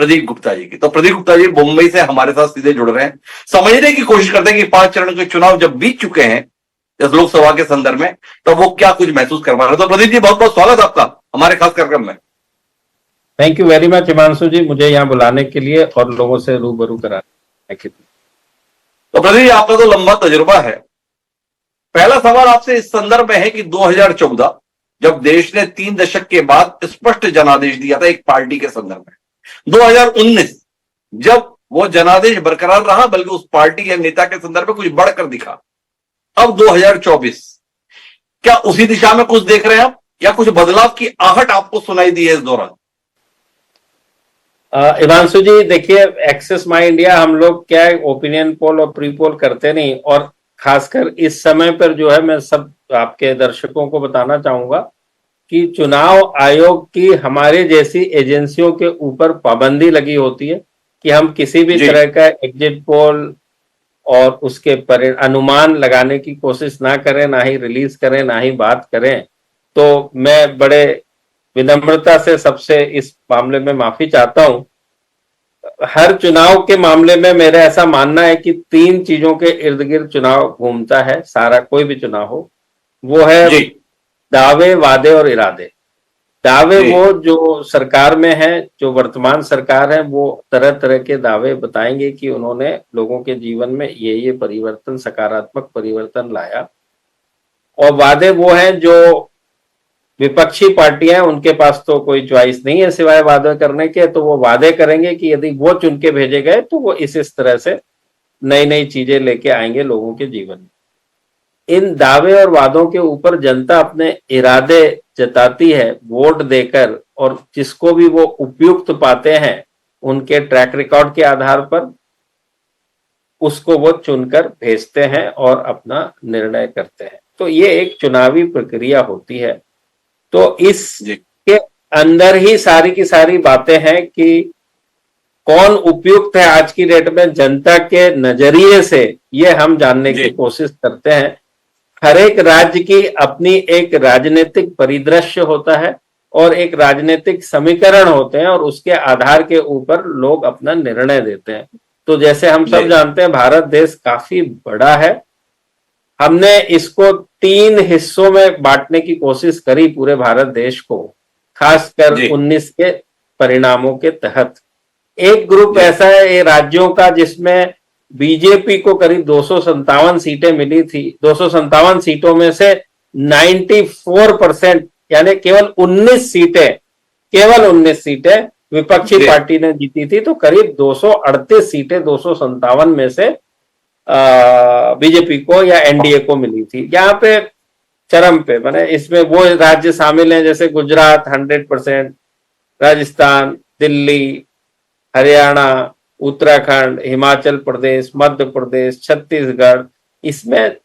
प्रदीप गुप्ता जी की। तो प्रदीप गुप्ता जी मुंबई से हमारे साथ सीधे जुड़ रहे हैं, समझने की कोशिश करते हैं कि 5 चरण के चुनाव जब बीत चुके हैं इस लोकसभा के संदर्भ में, तो वो क्या कुछ महसूस करवा रहे हैं। तो प्रदीप जी बहुत बहुत स्वागत आपका हमारे खास कार्यक्रम में। Thank you very much Himanshu ji, मुझे यहाँ बुलाने के लिए और लोगों से रूबरू कराने के लिए। तो प्रदीप जी आपका तो लंबा तजुर्बा है। पहला सवाल आपसे इस संदर्भ में है कि 2014 जब देश ने 3 दशक के बाद स्पष्ट जनादेश दिया था एक पार्टी के संदर्भ में, 2019 जब वो जनादेश बरकरार रहा बल्कि उस पार्टी या नेता के संदर्भ में कुछ बढ़कर दिखा, अब 2024 क्या उसी दिशा में कुछ देख रहे हैं आप या कुछ बदलाव की आहट आपको सुनाई दी है इस दौरान? हिमांशु जी देखिए, एक्सेस माई इंडिया हम लोग क्या ओपिनियन पोल और प्री पोल करते नहीं, और खासकर इस समय पर जो है मैं सब आपके दर्शकों को बताना चाहूंगा कि चुनाव आयोग की हमारे जैसी एजेंसियों के ऊपर पाबंदी लगी होती है कि हम किसी भी तरह का एग्जिट पोल और उसके अनुमान लगाने की कोशिश ना करें, ना ही रिलीज करें, ना ही बात करें। तो मैं बड़े विनम्रता से सबसे इस मामले में माफी चाहता हूं। हर चुनाव के मामले में मेरा ऐसा मानना है कि 3 चीजों के इर्द गिर्द चुनाव घूमता है, सारा कोई भी चुनाव हो। वो है दावे, वादे और इरादे। दावे वो जो सरकार में है, जो वर्तमान सरकार है, वो तरह तरह के दावे बताएंगे कि उन्होंने लोगों के जीवन में ये परिवर्तन, सकारात्मक परिवर्तन लाया। और वादे वो हैं जो विपक्षी पार्टियां, उनके पास तो कोई च्वाइस नहीं है सिवाय वादे करने के, तो वो वादे करेंगे कि यदि वो चुन के भेजे गए तो वो इस तरह से नई नई चीजें लेके आएंगे लोगों के जीवन में। इन दावे और वादों के ऊपर जनता अपने इरादे जताती है वोट देकर, और जिसको भी वो उपयुक्त पाते हैं उनके ट्रैक रिकॉर्ड के आधार पर उसको वो चुनकर भेजते हैं और अपना निर्णय करते हैं। तो ये एक चुनावी प्रक्रिया होती है। तो इसके अंदर ही सारी की सारी बातें हैं कि कौन उपयुक्त है आज की डेट में जनता के नजरिए से, ये हम जानने की कोशिश करते हैं। हर एक राज्य की अपनी एक राजनीतिक परिदृश्य होता है और एक राजनीतिक समीकरण होते हैं, और उसके आधार के ऊपर लोग अपना निर्णय देते हैं। तो जैसे हम सब जानते हैं भारत देश काफी बड़ा है। हमने इसको 3 हिस्सों में बांटने की कोशिश करी पूरे भारत देश को, खासकर 19 के परिणामों के तहत। एक ग्रुप ऐसा है ये राज्यों का जिसमें बीजेपी को करीब 257 सीटें मिली थी। 257 सीटों में से 94% यानी केवल 19 सीटें विपक्षी पार्टी ने जीती थी। तो करीब 238 सीटें 257 में से बीजेपी को या एनडीए को मिली थी। यहाँ पे चरम पे माने इसमें वो राज्य शामिल हैं जैसे गुजरात 100%, राजस्थान, दिल्ली, हरियाणा, उत्तराखंड, हिमाचल प्रदेश, मध्य प्रदेश, छत्तीसगढ़। इसमें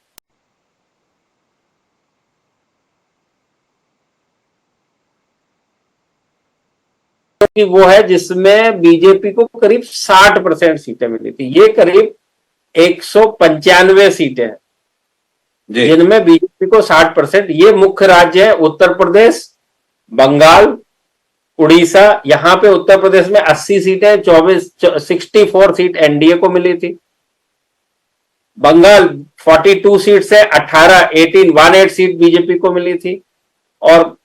वो है जिसमें बीजेपी को करीब 60% सीटें मिली थी। ये करीब 195 सीटें हैं जिनमें बीजेपी को 60%। ये मुख्य राज्य है उत्तर प्रदेश, बंगाल, उड़ीसा। यहाँ पे उत्तर प्रदेश में 80 सीटें, 64 सीट एनडीए को मिली थी। बंगाल 42 सीट से 18 सीट बीजेपी को मिली थी, और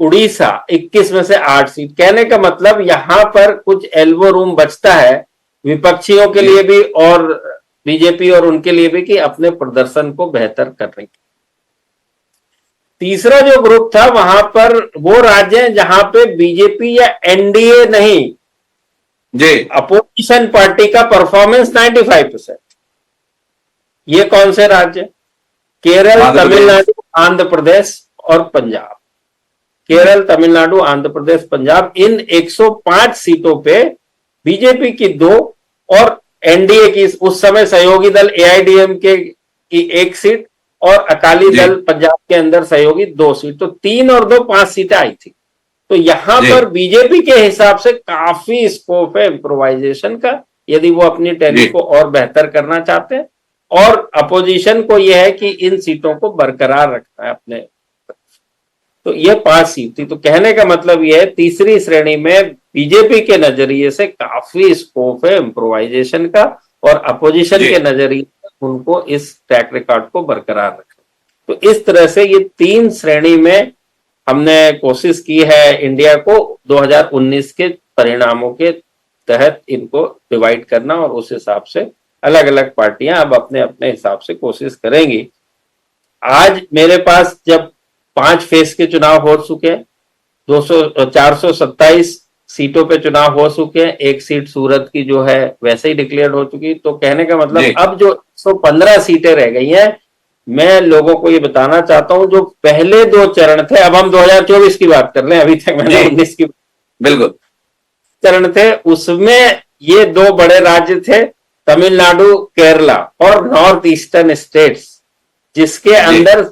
उड़ीसा 21 में से 8 सीट। कहने का मतलब यहां पर कुछ एल्बो रूम बचता है विपक्षियों के लिए भी और बीजेपी और उनके लिए भी कि अपने प्रदर्शन को बेहतर करने की। तीसरा जो ग्रुप था वहां पर वो राज्य हैं जहां पे बीजेपी या एनडीए नहीं, अपोजिशन पार्टी का परफॉर्मेंस 95%। ये कौन से राज्य? केरल, तमिलनाडु, आंध्र प्रदेश और पंजाब। केरल, तमिलनाडु, आंध्र प्रदेश, पंजाब। इन 105 सीटों पे बीजेपी की 2 और एनडीए की उस समय सहयोगी दल एआईडीएमके की 1 सीट और अकाली दल पंजाब के अंदर सहयोगी 2 सीट। तो 3 और 2 5 सीटें आई थी। तो यहां पर बीजेपी के हिसाब से काफी स्कोप है इम्प्रोवाइजेशन का, यदि वो अपनी टैली को और बेहतर करना चाहते हैं। और अपोजिशन को यह है कि इन सीटों को बरकरार रखना है अपने। तो ये 5 सीट थी। तो कहने का मतलब यह है तीसरी श्रेणी में बीजेपी के नजरिए से काफी स्कोप है इम्प्रोवाइजेशन का, और अपोजिशन के नजरिए से उनको इस ट्रैक रिकॉर्ड को बरकरार रखना। तो इस तरह से ये 3 श्रेणी में हमने कोशिश की है इंडिया को 2019 के परिणामों के तहत इनको डिवाइड करना, और उस हिसाब से अलग अलग पार्टियां अब अपने अपने हिसाब से कोशिश करेंगी। आज मेरे पास जब 5 फेज के चुनाव हो चुके हैं, 427 सीटों पे चुनाव हो चुके हैं, 1 सीट सूरत की जो है वैसे ही डिक्लेयर हो चुकी, तो कहने का मतलब अब जो 115 सीटें रह गई हैं, मैं लोगों को ये बताना चाहता हूं जो पहले 2 चरण थे, अब हम 2024 की बात कर रहे हैं, अभी तक मैंने 19 की बिल्कुल चरण थे, उसमें ये 2 बड़े राज्य थे, तमिलनाडु केरला और नॉर्थ ईस्टर्न स्टेट्स, जिसके अंदर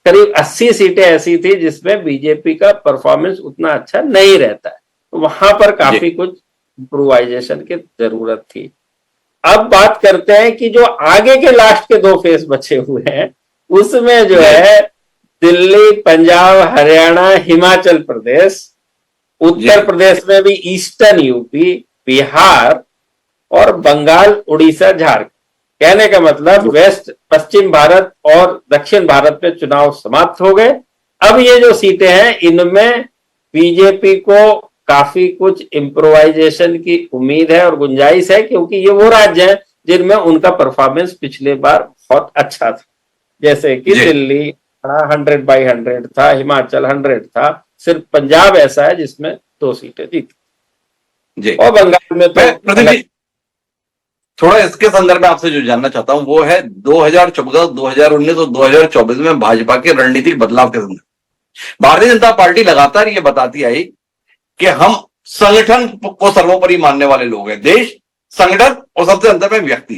करीब 80 सीटें ऐसी थी जिसमें बीजेपी का परफॉर्मेंस उतना अच्छा नहीं रहता है, तो वहां पर काफी कुछ इम्प्रोवाइजेशन की जरूरत थी। अब बात करते हैं कि जो आगे के लास्ट के 2 फेज बचे हुए हैं, उसमें जो है दिल्ली, पंजाब, हरियाणा, हिमाचल प्रदेश, उत्तर प्रदेश में भी ईस्टर्न यूपी, बिहार और बंगाल, उड़ीसा, झारखंड। कहने का मतलब वेस्ट, पश्चिम भारत और दक्षिण भारत में चुनाव समाप्त हो गए। अब ये जो सीटें हैं इनमें बीजेपी को काफी कुछ इम्प्रोवाइजेशन की उम्मीद है और गुंजाइश है, क्योंकि ये वो राज्य हैं जिनमें उनका परफॉर्मेंस पिछले बार बहुत अच्छा था, जैसे कि दिल्ली 100/100 था, हिमाचल 100 था, सिर्फ पंजाब ऐसा है जिसमें 2 सीटें जीती, और बंगाल में तो थोड़ा इसके संदर्भ में आपसे जो जानना चाहता हूं वो है 2014, 2019 और 2024 में भाजपा के रणनीतिक बदलाव के संदर्भ। भारतीय जनता पार्टी लगातार ये बताती आई कि हम संगठन को सर्वोपरि मानने वाले लोग हैं, देश, संगठन और सबसे अंतर में व्यक्ति।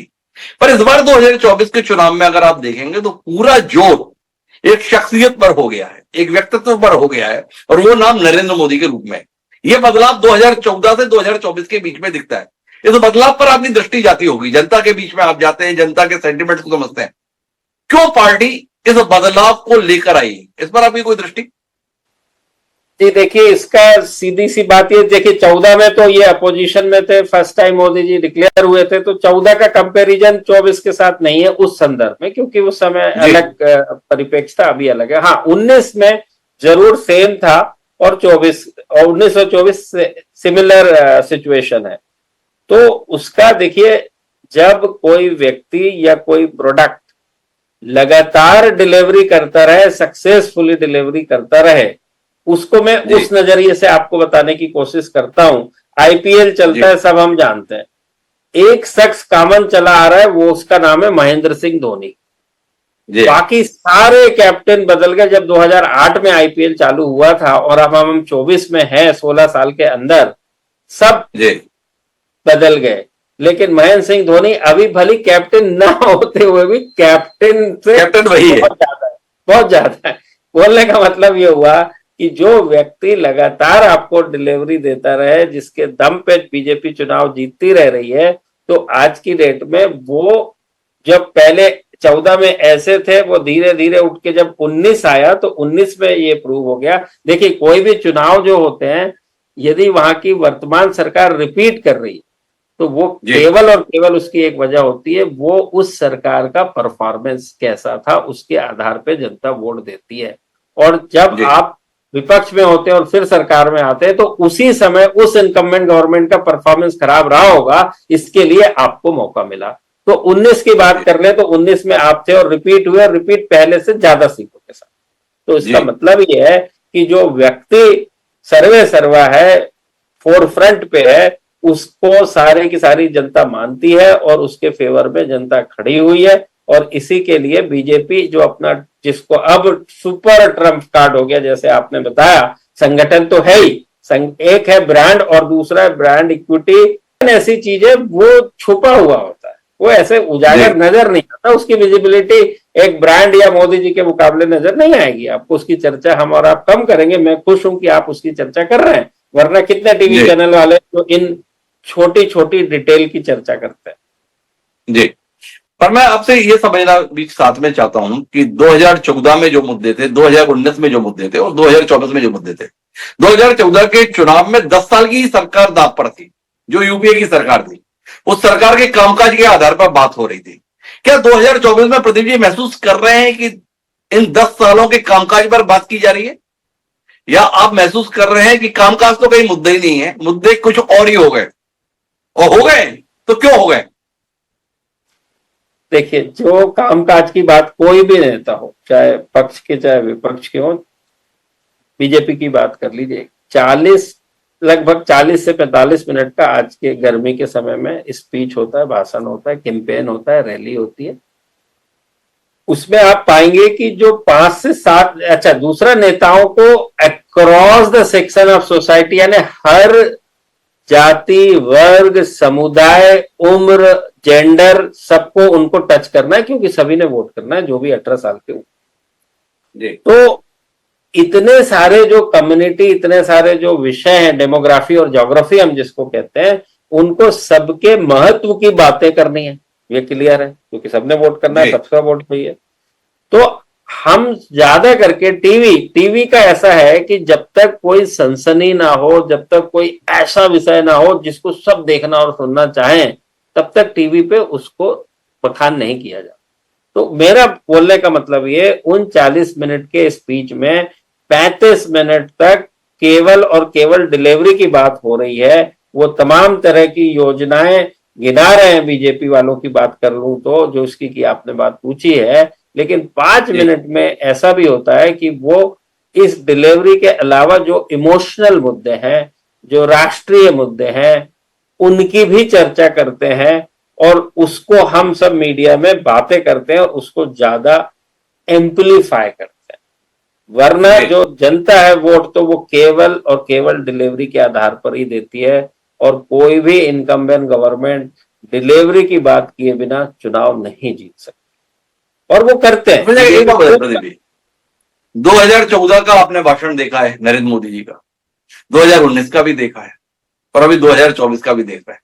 पर इस बार 2024 के चुनाव में अगर आप देखेंगे तो पूरा जोर एक शख्सियत पर हो गया है, एक व्यक्तित्व पर हो गया है, और वो नाम नरेंद्र मोदी के रूप में। यह बदलाव 2014 से 2024 के बीच में दिखता है। इस बदलाव पर आपकी दृष्टि जाती होगी, जनता के बीच में आप जाते हैं, जनता के सेंटिमेंट्स को समझते हैं, क्यों पार्टी इस बदलाव को लेकर आई, इस पर आपकी कोई दृष्टि? जी देखिए, इसका सीधी सी बात ये, देखिए 14 में तो ये अपोजिशन में थे, first time Modi ji declare हुए थे, तो 14 का कंपैरिजन 24 के साथ नहीं है उस संदर्भ में, क्योंकि उस समय अलग परिप्रेक्ष्य था, अभी अलग है। हाँ, 19 में जरूर सेम था, और 19 और 24 सिमिलर सिचुएशन है। तो उसका देखिए, जब कोई व्यक्ति या कोई प्रोडक्ट लगातार डिलीवरी करता रहे, सक्सेसफुली डिलीवरी करता रहे, उसको मैं उस नजरिए से आपको बताने की कोशिश करता हूं। आईपीएल चलता है, सब हम जानते हैं, एक शख्स कॉमन चला आ रहा है, वो उसका नाम है महेंद्र सिंह धोनी। बाकी सारे कैप्टन बदल गए। जब 2008 में आईपीएल चालू हुआ था और अब हम 24 में हैं, 16 साल के अंदर सब बदल गए, लेकिन महेंद्र सिंह धोनी अभी भली कैप्टन ना होते हुए भी कैप्टन वही है, बहुत ज्यादा है। बोलने का मतलब ये हुआ कि जो व्यक्ति लगातार आपको डिलीवरी देता रहे, जिसके दम पे बीजेपी चुनाव जीतती रह रही है, तो आज की डेट में वो जब पहले 14 में ऐसे थे, वो धीरे धीरे उठ के जब 19 आया तो 19 में ये प्रूव हो गया। देखिए, कोई भी चुनाव जो होते हैं, यदि वहां की वर्तमान सरकार रिपीट कर रही है तो वो केवल और केवल उसकी एक वजह होती है, वो उस सरकार का परफॉर्मेंस कैसा था, उसके आधार पे जनता वोट देती है। और जब आप विपक्ष में होते हैं और फिर सरकार में आते हैं, तो उसी समय उस इनकम्बेंट गवर्नमेंट का परफॉर्मेंस खराब रहा होगा, इसके लिए आपको मौका मिला। तो 19 की बात कर ले तो 19 में आप थे और रिपीट हुए, और रिपीट पहले से ज्यादा सीटों के साथ। तो इसका मतलब ये है कि जो व्यक्ति सर्वे सर्वा है, फोर फ्रंट पे है, उसको सारी की सारी जनता मानती है और उसके फेवर में जनता खड़ी हुई है। और इसी के लिए बीजेपी जो अपना, जिसको अब सुपर ट्रम्प कार्ड हो गया, जैसे आपने बताया, संगठन तो है ही, एक है ब्रांड और दूसरा है ब्रांड इक्विटी। ऐसी चीजें वो छुपा हुआ होता है, वो ऐसे उजागर नजर नहीं आता। उसकी विजिबिलिटी एक ब्रांड या मोदी जी के मुकाबले नजर नहीं आएगी आपको। उसकी चर्चा हम और आप कम करेंगे। मैं खुश हूं कि आप उसकी चर्चा कर रहे हैं, वरना कितने टीवी चैनल वाले तो इन छोटी छोटी डिटेल की चर्चा करते हैं। जी, पर मैं आपसे ये समझना भी साथ में चाहता हूं कि 2014 में जो मुद्दे थे, 2019 में जो मुद्दे थे और 2024 में जो मुद्दे थे, 2014 के चुनाव में 10 साल की सरकार दांव पर थी, जो यूपीए की सरकार थी। उस सरकार के कामकाज के आधार पर बात हो रही थी। क्या 2024 में प्रदीप जी महसूस कर रहे हैं कि इन 10 सालों के कामकाज पर बात की जा रही है, या आप महसूस कर रहे हैं कि कामकाज तो कहीं मुद्दे ही नहीं है, मुद्दे कुछ और ही हो गए, और हो गए तो क्यों हो गए? देखिए, जो कामकाज की बात कोई भी नेता हो, चाहे पक्ष के चाहे विपक्ष के हो, बीजेपी की बात कर लीजिए, लगभग 40 से 45 मिनट का आज के गर्मी के समय में स्पीच होता है, भाषण होता है, कैंपेन होता है, रैली होती है। उसमें आप पाएंगे कि जो 5 से 7, अच्छा दूसरा, नेताओं को across the section of society, यानी हर जाति, वर्ग, समुदाय, उम्र, जेंडर, सबको उनको टच करना है, क्योंकि सभी ने वोट करना है, जो भी 18 साल के ऊपर। तो इतने सारे जो कम्युनिटी, इतने सारे जो विषय हैं, डेमोग्राफी और ज्योग्राफी हम जिसको कहते हैं, उनको सबके महत्व की बातें करनी है, ये क्लियर है, क्योंकि सबने वोट करना है, सबका वोट सही है। तो हम ज्यादा करके टीवी का ऐसा है कि जब तक कोई सनसनी ना हो, जब तक कोई ऐसा विषय ना हो जिसको सब देखना और सुनना चाहें, तब तक टीवी पे उसको बखान नहीं किया जाता। तो मेरा बोलने का मतलब ये, उन 40 मिनट के स्पीच में 35 मिनट तक केवल और केवल डिलीवरी की बात हो रही है। वो तमाम तरह की योजनाएं गिना रहे हैं, बीजेपी वालों की बात कर लूं तो, जो उसकी की आपने बात पूछी है, लेकिन 5 मिनट में ऐसा भी होता है कि वो इस डिलीवरी के अलावा जो इमोशनल मुद्दे हैं, जो राष्ट्रीय मुद्दे हैं, उनकी भी चर्चा करते हैं, और उसको हम सब मीडिया में बातें करते हैं और उसको ज्यादा एम्पलीफाई करते हैं। वरना जो जनता है वोट, तो वो केवल और केवल डिलीवरी के आधार पर ही देती है, और कोई भी इनकम्बेंट गवर्नमेंट डिलीवरी की बात किए बिना चुनाव नहीं जीत सकती, और वो करते हैं। 2014 का आपने भाषण देखा है नरेंद्र मोदी जी का, 2019 का भी देखा है, और अभी 2024 का भी देख रहे हैं।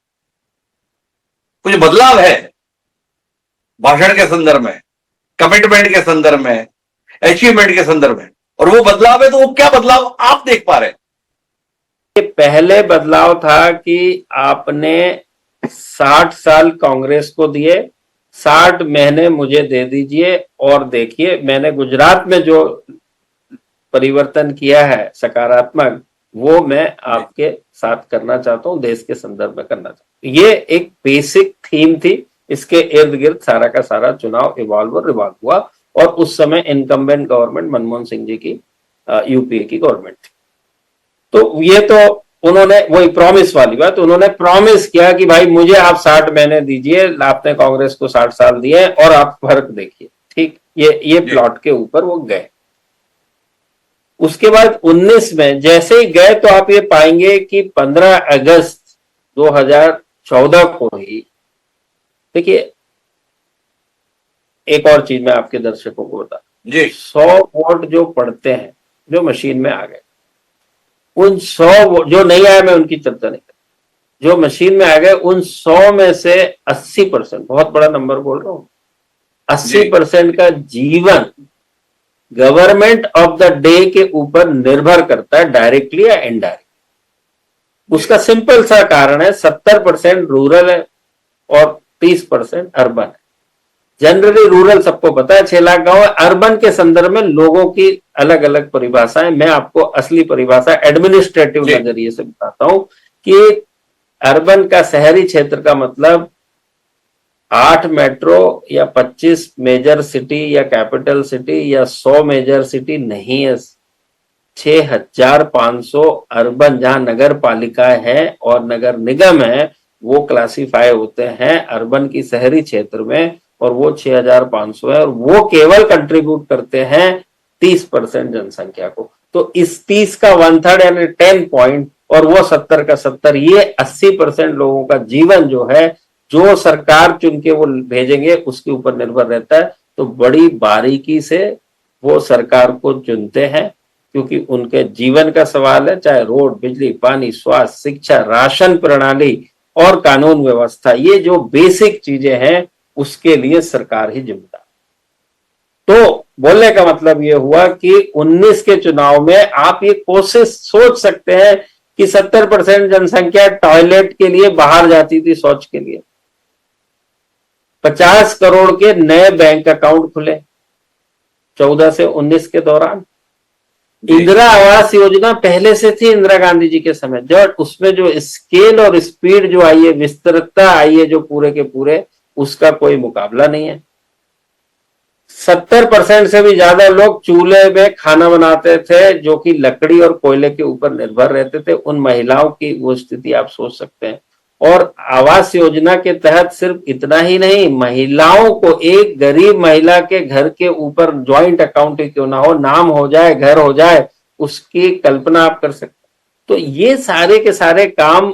कुछ बदलाव है भाषण के संदर्भ में, कमिटमेंट के संदर्भ में, अचीवमेंट के संदर्भ में, और वो बदलाव है, तो वो क्या बदलाव आप देख पा रहे हैं? पहले बदलाव था कि आपने 60 साल कांग्रेस को दिए, 60 महीने मुझे दे दीजिए, और देखिए मैंने गुजरात में जो परिवर्तन किया है सकारात्मक, वो मैं आपके साथ करना चाहता हूं, देश के संदर्भ में करना चाहता हूं। ये एक बेसिक थीम थी, इसके इर्द गिर्द सारा का सारा चुनाव इवॉल्व और रिवॉल्व हुआ, और उस समय इनकम्बेंट गवर्नमेंट मनमोहन सिंह जी की यूपीए की गवर्नमेंट थी। तो ये तो उन्होंने वही प्रॉमिस वाली बात, उन्होंने प्रॉमिस किया कि भाई मुझे आप 60 महीने दीजिए, आपने कांग्रेस को 60 साल दिए, और आप फर्क देखिए। ठीक, ये प्लॉट के ऊपर वो गए। उसके बाद 19 में जैसे ही गए, तो आप ये पाएंगे कि 15 अगस्त 2014 को ही, देखिए एक और चीज मैं आपके दर्शकों को बता, 100 वोट जो पड़ते हैं, जो मशीन में आ गए, उन 100 वोट जो नहीं आए, मैं उनकी चर्चा नहीं कर, जो मशीन में आ गए, उन 100 में से 80%, बहुत बड़ा नंबर बोल रहा हूं, 80% का जीवन गवर्नमेंट ऑफ द डे के ऊपर निर्भर करता है, डायरेक्टली या इनडायरेक्ट। उसका सिंपल सा कारण है, 70% रूरल है और 30% अर्बन है। जनरली रूरल सबको पता है, 6 लाख गांव है। अर्बन के संदर्भ में लोगों की अलग अलग परिभाषाएं, मैं आपको असली परिभाषा एडमिनिस्ट्रेटिव नजरिए से बताता हूं कि अर्बन का, शहरी क्षेत्र का मतलब 8 मेट्रो या 25 मेजर सिटी या कैपिटल सिटी या 100 मेजर सिटी नहीं है, 6500 अर्बन, जहां नगर पालिकाएं हैं और नगर निगम है, वो क्लासिफाई होते हैं अर्बन की शहरी क्षेत्र में, और वो 6500 है, और वो केवल कंट्रीब्यूट करते हैं 30% जनसंख्या को। तो इस 30 का 1/3 यानी 10 पॉइंट, और वो 70 का 70, ये 80% लोगों का जीवन जो है, जो सरकार चुन के वो भेजेंगे उसके ऊपर निर्भर रहता है। तो बड़ी बारीकी से वो सरकार को चुनते हैं, क्योंकि उनके जीवन का सवाल है, चाहे रोड, बिजली, पानी, स्वास्थ्य, शिक्षा, राशन प्रणाली और कानून व्यवस्था, ये जो बेसिक चीजें हैं, उसके लिए सरकार ही जिम्मेदार। तो बोलने का मतलब ये हुआ कि 19 के चुनाव में आप ये कोशिश सोच सकते हैं कि 70% जनसंख्या टॉयलेट के लिए बाहर जाती थी, शौच के लिए। 50 करोड़ के नए बैंक अकाउंट खुले 14 से 19 के दौरान। इंदिरा आवास योजना पहले से थी इंदिरा गांधी जी के समय, जो उसमें जो स्केल और स्पीड जो आई है, विस्तृतता आई है जो पूरे के पूरे, उसका कोई मुकाबला नहीं है। 70% से भी ज्यादा लोग चूल्हे में खाना बनाते थे, जो कि लकड़ी और कोयले के ऊपर निर्भर रहते थे। उन महिलाओं की वो स्थिति आप सोच सकते हैं। और आवास योजना के तहत सिर्फ इतना ही नहीं, महिलाओं को, एक गरीब महिला के घर के ऊपर ज्वाइंट अकाउंट ही क्यों ना हो, नाम हो जाए, घर हो जाए, उसकी कल्पना आप कर सकते हैं। तो ये सारे के सारे काम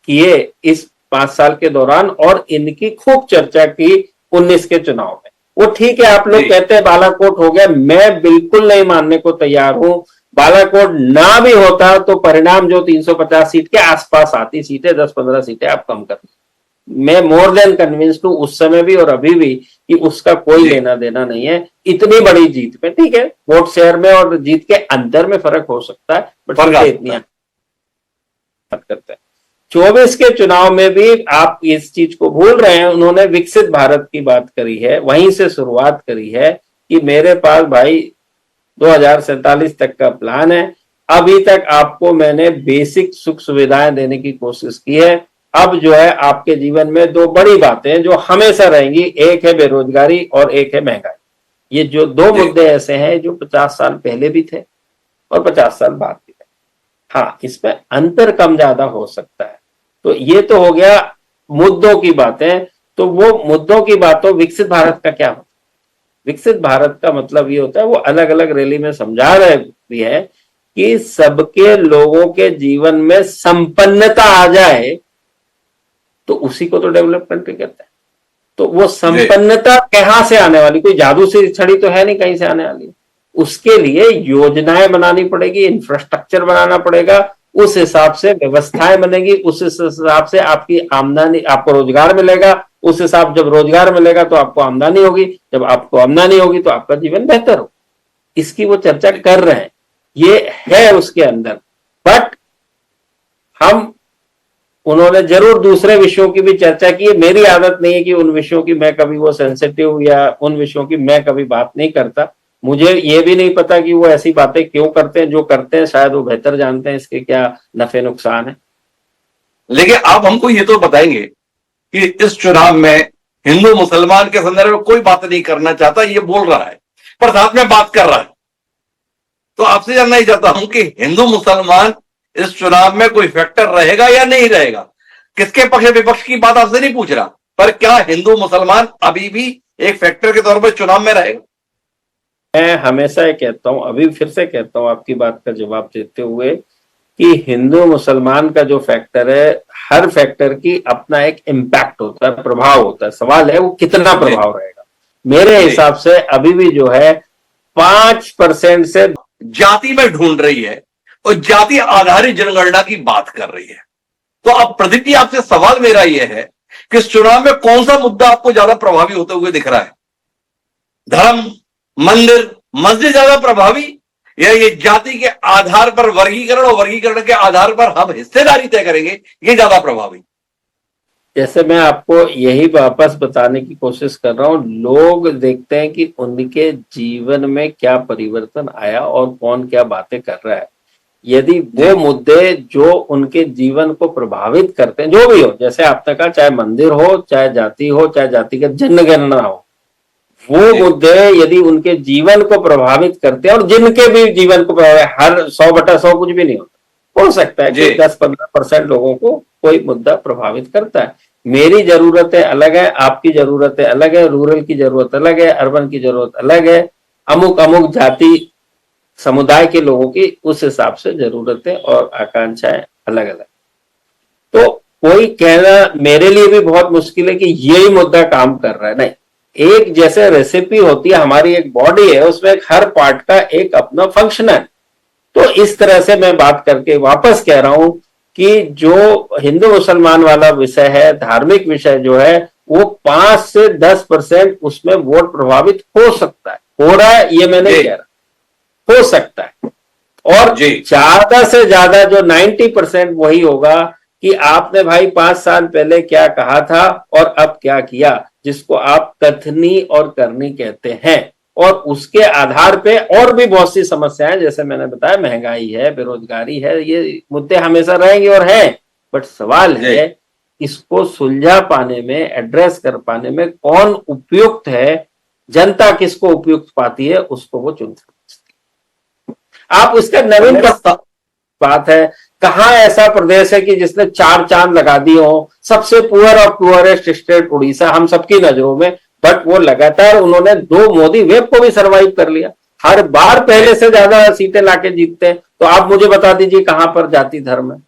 किए इस 5 साल के दौरान, और इनकी खूब चर्चा की 19 के चुनाव में। वो ठीक है, आप लोग कहते हैं बालाकोट हो गया, मैं बिल्कुल नहीं मानने को तैयार हूं। बालाकोट ना भी होता तो परिणाम जो 350 सीट के आसपास आती सीटें, 10-15 सीटें आप कम कर, मैं मोर देन कन्विंस्ड हूं उस समय भी और अभी भी, कि उसका कोई लेना देना नहीं है इतनी बड़ी जीत में। ठीक है, वोट शेयर में और जीत के अंदर में फर्क हो सकता है, बट इतनी बात करते हैं। 24 के चुनाव में भी आप इस चीज को भूल रहे हैं, उन्होंने विकसित भारत की बात करी है, वहीं से शुरुआत करी है कि मेरे पास भाई 2047 तक का प्लान है। अभी तक आपको मैंने बेसिक सुख सुविधाएं देने की कोशिश की है। अब जो है आपके जीवन में 2 बड़ी बातें जो हमेशा रहेंगी, एक है बेरोजगारी और एक है महंगाई। ये जो 2 मुद्दे ऐसे हैं जो 50 साल पहले भी थे और 50 साल बाद भी थे। हाँ, इसमें अंतर कम ज्यादा हो सकता है। तो ये तो हो गया मुद्दों की बातें। तो वो मुद्दों की बातों, विकसित भारत का क्या होता है? विकसित भारत का मतलब ये होता है, वो अलग अलग रैली में समझा रहे भी है कि सबके लोगों के जीवन में संपन्नता आ जाए, तो उसी को तो डेवलप कंट्री कहते हैं। तो वो संपन्नता कहां से आने वाली? कोई जादू से छड़ी तो है नहीं कहीं से आने वाली। उसके लिए योजनाएं बनानी पड़ेगी, इंफ्रास्ट्रक्चर बनाना पड़ेगा, उस हिसाब से व्यवस्थाएं बनेगी, उस हिसाब से आपकी आमदनी, आपको रोजगार मिलेगा, उस हिसाब, जब रोजगार मिलेगा तो आपको आमदनी होगी, जब आपको आमदनी होगी तो आपका जीवन बेहतर हो। इसकी वो चर्चा कर रहे हैं, ये है उसके अंदर। बट हम, उन्होंने जरूर दूसरे विषयों की भी चर्चा की है। मेरी आदत नहीं है कि उन विषयों की मैं कभी वो सेंसिटिव या उन विषयों की मैं कभी बात नहीं करता। मुझे ये भी नहीं पता कि वो ऐसी बातें क्यों करते हैं, जो करते हैं शायद वो बेहतर जानते हैं इसके क्या नफे नुकसान है। लेकिन आप हमको ये तो बताएंगे कि इस चुनाव में हिंदू मुसलमान के संदर्भ में कोई बात नहीं करना चाहता, ये बोल रहा है, पर साथ में बात कर रहा है। तो आपसे जानना ही चाहता हूं कि हिंदू मुसलमान इस चुनाव में कोई फैक्टर रहेगा या नहीं रहेगा। किसके पक्ष विपक्ष की बात आपसे नहीं पूछ रहा, पर क्या हिंदू मुसलमान अभी भी एक फैक्टर के तौर पर चुनाव में रहेगा? मैं हमेशा ये कहता हूं, अभी फिर से कहता हूं आपकी बात का जवाब देते हुए, कि हिंदू मुसलमान का जो फैक्टर है, हर फैक्टर की अपना एक इम्पैक्ट होता है, प्रभाव होता है। सवाल है वो कितना प्रभाव रहेगा। मेरे हिसाब से अभी भी जो है 5% से जाति में ढूंढ रही है और जाति आधारित जनगणना की बात कर रही है। तो अब प्रदीप जी, आपसे सवाल मेरा यह है कि इस चुनाव में कौन सा मुद्दा आपको ज्यादा प्रभावी होते हुए दिख रहा है? धर्म, मंदिर, मस्जिद ज्यादा प्रभावी, या ये जाति के आधार पर वर्गीकरण और वर्गीकरण के आधार पर हम हिस्सेदारी तय करेंगे, ये ज्यादा प्रभावी? जैसे मैं आपको यही वापस बताने की कोशिश कर रहा हूं, लोग देखते हैं कि उनके जीवन में क्या परिवर्तन आया और कौन क्या बातें कर रहा है। यदि वो मुद्दे जो उनके जीवन को प्रभावित करते हैं, जो भी हो, जैसे आपने कहा, चाहे मंदिर हो, चाहे जाति हो, चाहे जातिगत जनगणना हो, वो मुद्दे यदि उनके जीवन को प्रभावित करते हैं, और जिनके भी जीवन को प्रभावित, हर 100/100 कुछ भी नहीं होता, हो सकता है कि 10-15% लोगों को कोई मुद्दा प्रभावित करता है। मेरी जरूरतें अलग है, आपकी जरूरतें अलग है, रूरल की जरूरत अलग है, अर्बन की जरूरत अलग है, अमुक अमुक जाति समुदाय के लोगों की उस हिसाब से जरूरतें और आकांक्षाएं अलग अलग। तो कोई कहना मेरे लिए भी बहुत मुश्किल है कि यही मुद्दा काम कर रहा है, नहीं। एक जैसे रेसिपी होती है, हमारी एक बॉडी है, उसमें हर पार्ट का एक अपना फंक्शन है। तो इस तरह से मैं बात करके वापस कह रहा हूं कि जो हिंदू मुसलमान वाला विषय है, धार्मिक विषय जो है, वो 5 से 10% उसमें वोट प्रभावित हो सकता है। हो रहा है ये मैं नहीं कह रहा, हो सकता है। और ज्यादा से ज्यादा जो 90% वही होगा कि आपने भाई 5 साल पहले क्या कहा था और अब क्या किया, जिसको आप कथनी और करनी कहते हैं। और उसके आधार पे और भी बहुत सी समस्याएं, जैसे मैंने बताया, महंगाई है, बेरोजगारी है, ये मुद्दे हमेशा रहेंगे और हैं। बट सवाल है इसको सुलझा पाने में, एड्रेस कर पाने में कौन उपयुक्त है, जनता किसको उपयुक्त पाती है, उसको वो चुन सकती है। आप इसका नवीन बात है, कहां ऐसा प्रदेश है कि जिसने 4 चांद लगा दिए हो। सबसे पुअर और पुअरेस्ट स्टेट उड़ीसा हम सबकी नजरों में, बट वो लगातार उन्होंने 2 मोदी वेव को भी सरवाइव कर लिया, हर बार पहले से ज्यादा सीटें लाके जीतते हैं। तो आप मुझे बता दीजिए कहां पर जाति धर्म है।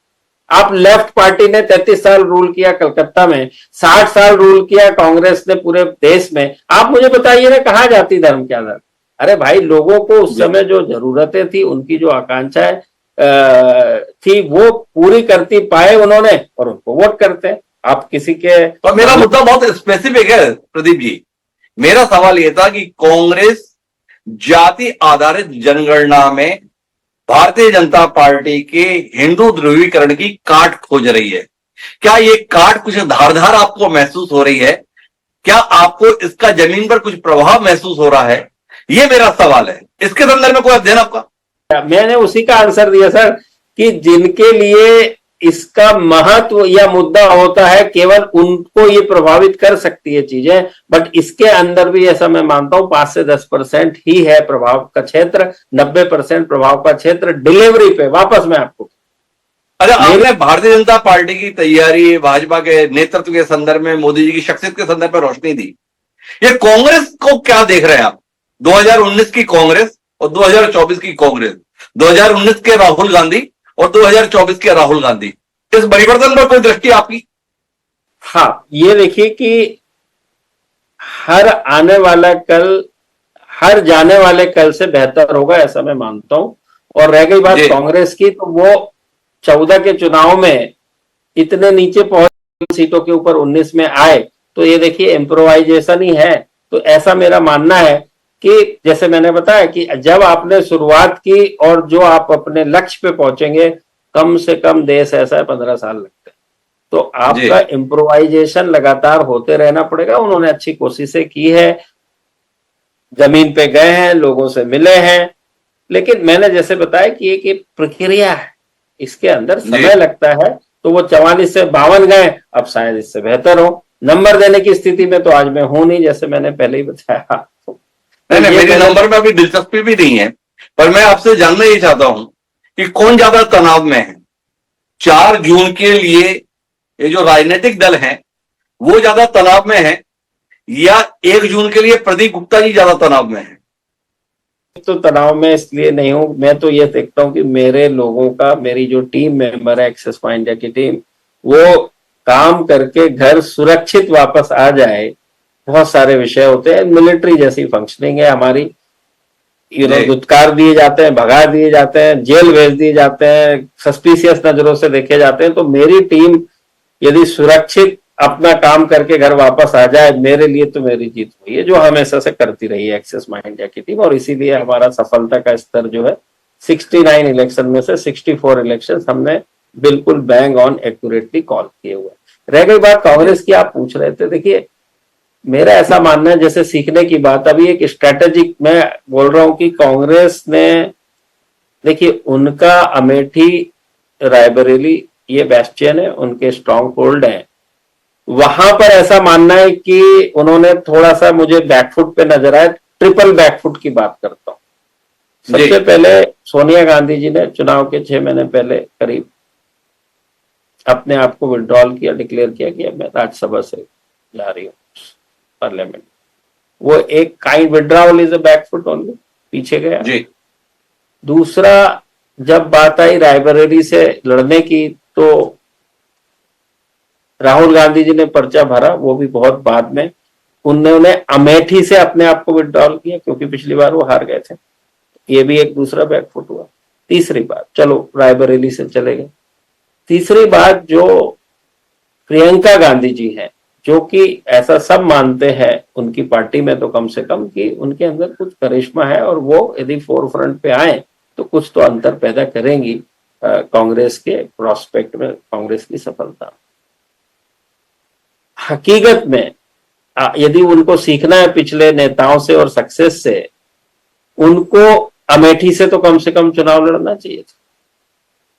आप लेफ्ट पार्टी ने 33 साल रूल किया कलकत्ता में, 60 साल रूल किया कांग्रेस ने पूरे देश में। आप मुझे बताइए ना कहां जाति धर्म क्या धर्म। अरे भाई, लोगों को उस समय जो जरूरतें थी, उनकी जो आकांक्षाएं थी, वो पूरी करती पाए उन्होंने, और उनको वोट करते हैं। आप किसी के, और मेरा मुद्दा बहुत स्पेसिफिक है प्रदीप जी। मेरा सवाल यह था कि कांग्रेस जाति आधारित जनगणना में भारतीय जनता पार्टी के हिंदू ध्रुवीकरण की काट खोज रही है। क्या ये काट कुछ धारदार आपको महसूस हो रही है? क्या आपको इसका जमीन पर कुछ प्रभाव महसूस हो रहा है? ये मेरा सवाल है। इसके संदर्भ में कोई अध्ययन आपका? मैंने उसी का आंसर दिया सर, कि जिनके लिए इसका महत्व या मुद्दा होता है, केवल उनको ये प्रभावित कर सकती है चीजें। बट इसके अंदर भी ऐसा मैं मानता हूं 5 से 10% ही है प्रभाव का क्षेत्र, 90% प्रभाव का क्षेत्र डिलीवरी पे। वापस मैं आपको, अच्छा, आपने भारतीय जनता पार्टी की तैयारी, भाजपा के नेतृत्व के संदर्भ में, मोदी जी की शख्सियत के संदर्भ में रोशनी दी। ये कांग्रेस को क्या देख रहे हैं आप? 2019 की कांग्रेस और 2024 की कांग्रेस, 2019 के राहुल गांधी और 2024 के राहुल गांधी, इस परिवर्तन पर कोई दृष्टि आपकी? हाँ, ये देखिए कि हर आने वाला कल हर जाने वाले कल से बेहतर होगा, ऐसा मैं मानता हूं। और रह गई बात कांग्रेस की, तो वो 14 के चुनाव में इतने नीचे पहुंच, सीटों के ऊपर 19 में आए, तो ये देखिए इम्प्रोवाइजेशन ही है। तो ऐसा मेरा मानना है कि जैसे मैंने बताया कि जब आपने शुरुआत की और जो आप अपने लक्ष्य पे पहुंचेंगे, कम से कम देश ऐसा है 15 साल लगते हैं। तो आपका इम्प्रोवाइजेशन लगातार होते रहना पड़ेगा। उन्होंने अच्छी कोशिशें की है, जमीन पे गए हैं, लोगों से मिले हैं, लेकिन मैंने जैसे बताया कि एक प्रक्रिया है, इसके अंदर समय लगता है। तो वो 44 से 52 गए, अब शायद इससे बेहतर हो। नंबर देने की स्थिति में तो आज मैं हूं नहीं, जैसे मैंने पहले ही बताया। नहीं, मेरे नंबर में अभी दिलचस्पी भी नहीं है, पर मैं आपसे जानना ही चाहता हूं कि कौन ज्यादा तनाव में है। 4 जून के लिए ये जो राजनीतिक दल हैं वो ज्यादा तनाव में है, या 1 जून के लिए प्रदीप गुप्ता जी ज्यादा तनाव में है? तो तनाव में इसलिए नहीं हूं, मैं तो ये देखता हूं कि मेरे लोगों का, मेरी जो टीम मेंबर है एक्सेस माई इंडिया की टीम, वो काम करके घर सुरक्षित वापस आ जाए। बहुत सारे विषय होते हैं, मिलिट्री जैसी फंक्शनिंग है हमारी, दुत्कार दिए जाते हैं, भगा दिए जाते हैं, जेल भेज दिए जाते हैं, सस्पिशियस नजरों से देखे जाते हैं। तो मेरी टीम यदि सुरक्षित अपना काम करके घर वापस आ जाए, मेरे लिए तो मेरी जीत हुई है, जो हमेशा से करती रही है एक्सेस माई इंडिया की टीम। और इसीलिए हमारा सफलता का स्तर जो है 69 इलेक्शन में से 64 इलेक्शन हमने बिल्कुल बैंग ऑन एक्यूरेटली कॉल किए हुए। रह गई बात कांग्रेस की, आप पूछ रहे थे, देखिए मेरा ऐसा मानना है, जैसे सीखने की बात, अभी एक स्ट्रेटेजिक मैं बोल रहा हूं कि कांग्रेस ने, देखिए उनका अमेठी, रायबरेली ये बेस्टियन है, उनके स्ट्रॉन्ग होल्ड है। वहां पर ऐसा मानना है कि उन्होंने थोड़ा सा, मुझे बैकफुट पे नजर आया, ट्रिपल बैकफुट की बात करता हूं। सबसे पहले सोनिया गांधी जी ने चुनाव के 6 महीने पहले करीब अपने आप को विड्रॉल किया, डिक्लेयर किया कि मैं राज्यसभा से जा रही हूँ पार्लियामेंट। वो एक kind withdrawal is a back foot only, पीछे गया जी। दूसरा, जब बात आई रायबरेली से लड़ने की, तो राहुल गांधी जी ने पर्चा भरा, वो भी बहुत बाद में। उन्होंने अमेठी से अपने आप को विड्रॉल किया, क्योंकि पिछली बार वो हार गए थे। ये भी एक दूसरा बैकफुट हुआ। तीसरी बात, चलो रायबरेली से चले गए। तीसरी बात, जो प्रियंका गांधी जी हैं, जो कि ऐसा सब मानते हैं उनकी पार्टी में तो कम से कम कि उनके अंदर कुछ करिश्मा है और वो यदि फोर फ्रंट पे आए तो कुछ तो अंतर पैदा करेंगी कांग्रेस के प्रोस्पेक्ट में, कांग्रेस की सफलता। हकीकत में यदि उनको सीखना है पिछले नेताओं से और सक्सेस से, उनको अमेठी से तो कम चुनाव लड़ना चाहिए था।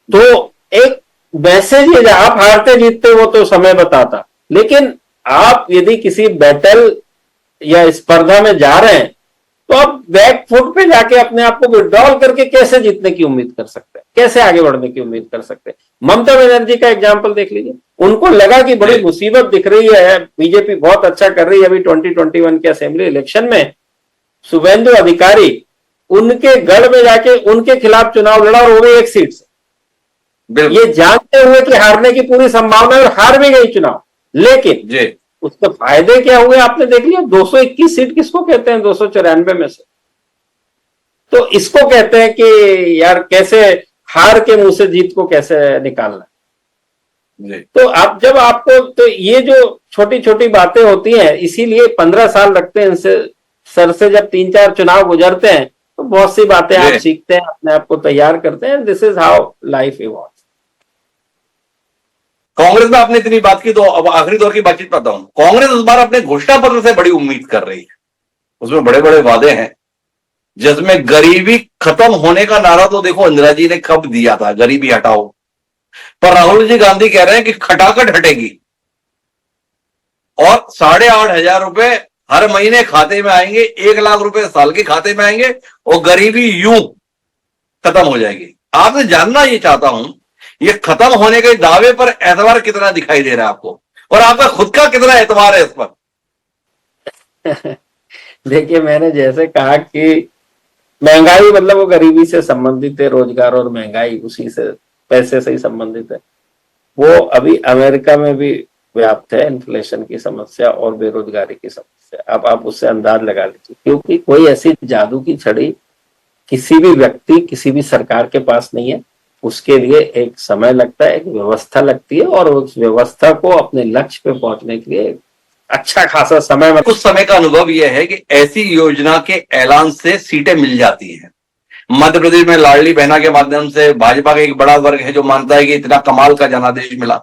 तो एक मैसेज ये, आप हारते जीतते वो तो समय बताता, लेकिन आप यदि किसी बैटल या स्पर्धा में जा रहे हैं तो आप बैक फुट पे जाके अपने आप को विड्रॉल करके कैसे जीतने की उम्मीद कर सकते हैं, कैसे आगे बढ़ने की उम्मीद कर सकते हैं। ममता बनर्जी का एग्जाम्पल देख लीजिए, उनको लगा कि बड़ी मुसीबत दिख रही है, बीजेपी बहुत अच्छा कर रही है, अभी 2021 के असेंबली इलेक्शन में शुभेंदु अधिकारी उनके गढ़ में जाके उनके खिलाफ चुनाव लड़ा और वो भी एक सीट से, ये जानते हुए कि हारने की पूरी संभावना है और हार भी गई चुनाव। लेकिन उसके फायदे क्या हुए आपने देख लिया, 221 सीट किसको कहते हैं 294 में से। तो इसको कहते हैं कि यार कैसे हार के मुंह से जीत को कैसे निकालना। तो आप जब आपको, तो ये जो छोटी छोटी बातें होती हैं, इसीलिए 15 साल लगते हैं इनसे, सर से जब 3-4 चुनाव गुजरते हैं तो बहुत सी बातें आप सीखते हैं, अपने आप को तैयार करते हैं। This is how life evolves. Congress में आपने इतनी बात की तो अब आखिरी दौर की बातचीत करता हूं। कांग्रेस इस बार अपने घोषणा पत्र से बड़ी उम्मीद कर रही है, उसमें बड़े बड़े वादे हैं, जिसमें गरीबी खत्म होने का नारा तो देखो इंदिरा जी ने कब दिया था, गरीबी हटाओ, पर राहुल जी गांधी कह रहे हैं कि खटाखट हटेगी और 8,500 रुपए हर महीने खाते में आएंगे, 1 लाख रुपए साल के खाते में आएंगे और गरीबी यूं खत्म हो जाएगी। आपसे जानना ये चाहता हूं, ये खत्म होने के दावे पर एतबार कितना दिखाई दे रहा है आपको, और आपका खुद का कितना एतबार है इस पर? देखिए, मैंने जैसे कहा कि महंगाई मतलब वो गरीबी से संबंधित है, रोजगार और महंगाई उसी से, पैसे से ही संबंधित है। वो अभी अमेरिका में भी व्याप्त है, इन्फ्लेशन की समस्या और बेरोजगारी की समस्या। अब आप उससे अंदाज लगा लीजिए, क्योंकि कोई ऐसी जादू की छड़ी किसी भी व्यक्ति, किसी भी सरकार के पास नहीं है। उसके लिए एक समय लगता है, एक व्यवस्था लगती है, और उस व्यवस्था को अपने लक्ष्य पे पहुंचने के लिए अच्छा खासा समय, कुछ समय का अनुभव यह है कि ऐसी योजना के ऐलान से सीटें मिल जाती हैं। मध्य प्रदेश में लाडली बहना के माध्यम से भाजपा का एक बड़ा वर्ग है जो मानता है कि इतना कमाल का जनादेश मिला।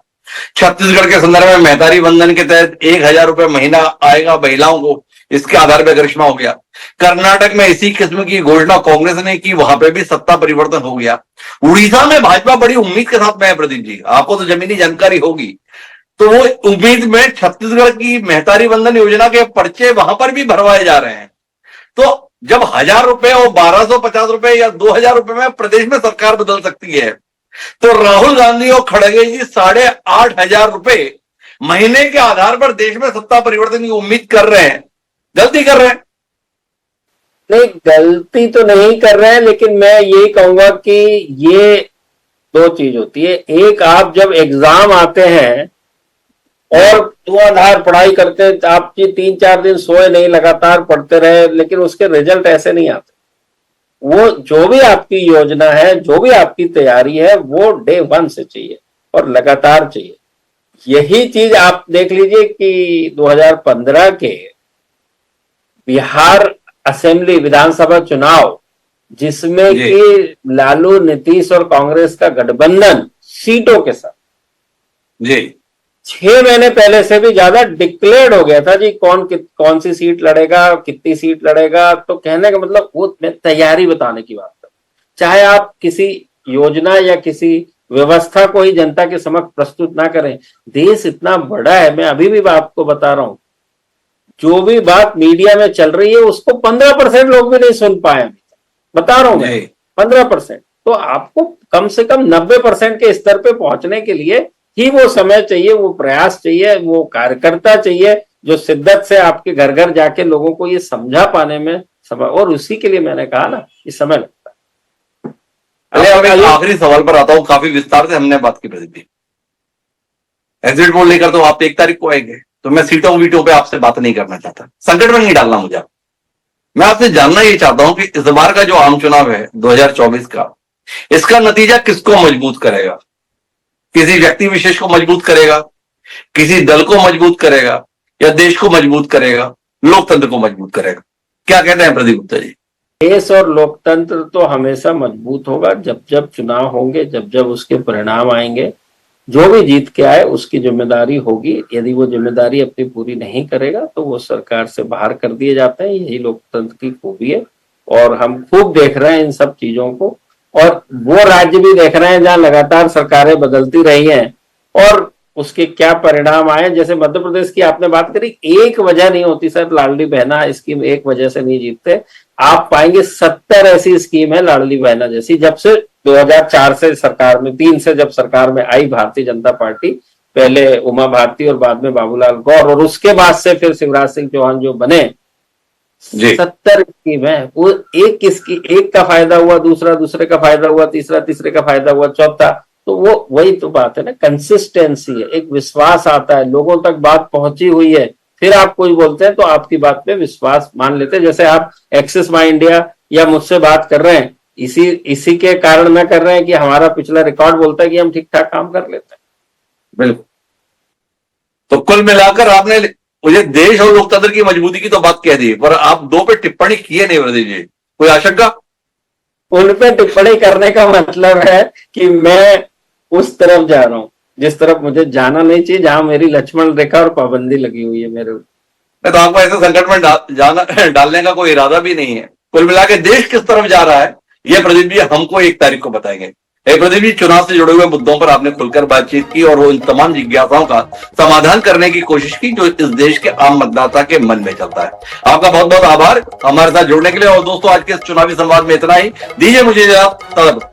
छत्तीसगढ़ के संदर्भ में मेहतारी बंधन के तहत 1,000 रुपए महीना आएगा महिलाओं को, इसके आधार पर करिश्मा हो गया। कर्नाटक में इसी किस्म की घोषणा कांग्रेस ने की, वहां पे भी सत्ता परिवर्तन हो गया। उड़ीसा में भाजपा बड़ी उम्मीद के साथ में है प्रदीप जी, आपको तो जमीनी जानकारी होगी। तो वो उम्मीद में छत्तीसगढ़ की मेहतारी बंधन योजना के पर्चे वहां पर भी भरवाए जा रहे हैं। तो जब 1,000 रुपए और 1,250 रुपए या 2,000 रुपए में प्रदेश में सरकार बदल सकती है, तो राहुल गांधी और खड़गे जी 8,500 रुपए महीने के आधार पर देश में सत्ता परिवर्तन की उम्मीद कर रहे हैं, गलती कर रहे हैं? नहीं, गलती तो नहीं कर रहे हैं, लेकिन मैं यही कहूंगा कि ये 2 चीज होती है। एक, आप जब एग्जाम आते हैं और धुआंधार पढ़ाई करते हैं, आप 3-4 दिन सोए नहीं, लगातार पढ़ते रहे, लेकिन उसके रिजल्ट ऐसे नहीं आते। वो जो भी आपकी योजना है, जो भी आपकी तैयारी है, वो डे 1 से चाहिए और लगातार चाहिए। यही चीज आप देख लीजिए कि 2015 के बिहार असेंबली विधानसभा चुनाव, जिसमें कि लालू, नीतीश और कांग्रेस का गठबंधन सीटों के साथ जी 6 महीने पहले से भी ज्यादा डिक्लेयर्ड हो गया था जी, कौन सी सीट लड़ेगा, कितनी सीट लड़ेगा। तो कहने का मतलब वो तैयारी बताने की बात है। चाहे आप किसी योजना या किसी व्यवस्था को ही जनता के समक्ष प्रस्तुत ना करें, देश इतना बड़ा है। मैं अभी भी आपको बता रहा हूं, जो भी बात मीडिया में चल रही है उसको 15% लोग भी नहीं सुन पाए। बता रहा हूं मैं, 15%। तो आपको कम से कम 90% के स्तर पे पहुंचने के लिए ही वो समय चाहिए, वो प्रयास चाहिए, वो कार्यकर्ता चाहिए जो शिद्दत से आपके घर घर जाके लोगों को ये समझा पाने में समय, और उसी के लिए मैंने कहा ना कि समय लगता है। आखिरी सवाल पर आता हूं, काफी विस्तार से हमने बात की प्रदीप जी। एग्जिट पोल लेकर तो आप 1 तारीख को आएंगे, तो मैं सीटों वीटों पे आपसे बात नहीं करना चाहता, संकट में नहीं डालना मुझे। मैं आपसे जानना ये चाहता हूं कि इस बार का जो आम चुनाव है 2024 का, इसका नतीजा किसको मजबूत करेगा? किसी व्यक्ति विशेष को मजबूत करेगा, किसी दल को मजबूत करेगा, या देश को मजबूत करेगा, लोकतंत्र को मजबूत करेगा? क्या कहते हैं प्रदीप गुप्ता जी? देश और लोकतंत्र तो हमेशा मजबूत होगा जब जब चुनाव होंगे, जब जब उसके परिणाम आएंगे। जो भी जीत के आए उसकी जिम्मेदारी होगी, यदि वो जिम्मेदारी अपनी पूरी नहीं करेगा तो वो सरकार से बाहर कर दिए जाते हैं। यही लोकतंत्र की खूबी है और हम खूब देख रहे हैं इन सब चीजों को। और वो राज्य भी देख रहे हैं जहां लगातार सरकारें बदलती रही हैं और उसके क्या परिणाम आए। जैसे मध्य प्रदेश की आपने बात करी, एक वजह नहीं होती सर, लाडली बहना स्कीम एक वजह से नहीं जीतते। आप पाएंगे 70 ऐसी स्कीम है लाडली बहना जैसी, जब से 2004 से सरकार में, 3 से जब सरकार में आई भारतीय जनता पार्टी, पहले उमा भारती और बाद में बाबूलाल गौर, और उसके बाद से फिर शिवराज सिंह चौहान जो बने, 70 स्कीम है। वो एक का फायदा हुआ, दूसरा दूसरे का फायदा हुआ, तीसरा तीसरे का फायदा हुआ, चौथा। तो वो वही तो बात है ना, कंसिस्टेंसी है, एक विश्वास आता है, लोगों तक बात पहुंची हुई है, फिर आप कुछ बोलते हैं तो आपकी बात पे विश्वास मान लेते हैं। जैसे आप एक्सेस माई इंडिया या मुझसे बात कर रहे हैं, इसी के कारण में कर रहे हैं कि हमारा पिछला रिकॉर्ड बोलता है कि हम ठीक ठाक काम कर लेते हैं। बिल्कुल। तो कुल मिलाकर आपने मुझे देश और लोकतंत्र की मजबूती की तो बात कह दी, पर आप 2 पे टिप्पणी किए नहीं प्रदीप जी, कोई आशंका? उन पे टिप्पणी करने का मतलब है कि मैं उस तरफ जा रहा हूं जिस तरफ मुझे जाना नहीं चाहिए, जहां मेरी लक्ष्मण रेखा और पाबंदी लगी हुई है मेरे ऊपर। तो आपको ऐसे संकट में डालने का कोई इरादा भी नहीं है। कुल मिला के देश किस तरफ जा रहा है ये प्रदीप जी हमको 1 तारीख को बताएंगे। प्रदीप जी, चुनाव से जुड़े हुए मुद्दों पर आपने खुलकर बातचीत की और वो इन तमाम जिज्ञासाओं का समाधान करने की कोशिश की जो इस देश के आम मतदाता के मन में चलता है। आपका बहुत बहुत आभार हमारे साथ जुड़ने के लिए। और दोस्तों, आज के इस चुनावी संवाद में इतना ही। दीजिए मुझे इजाजत।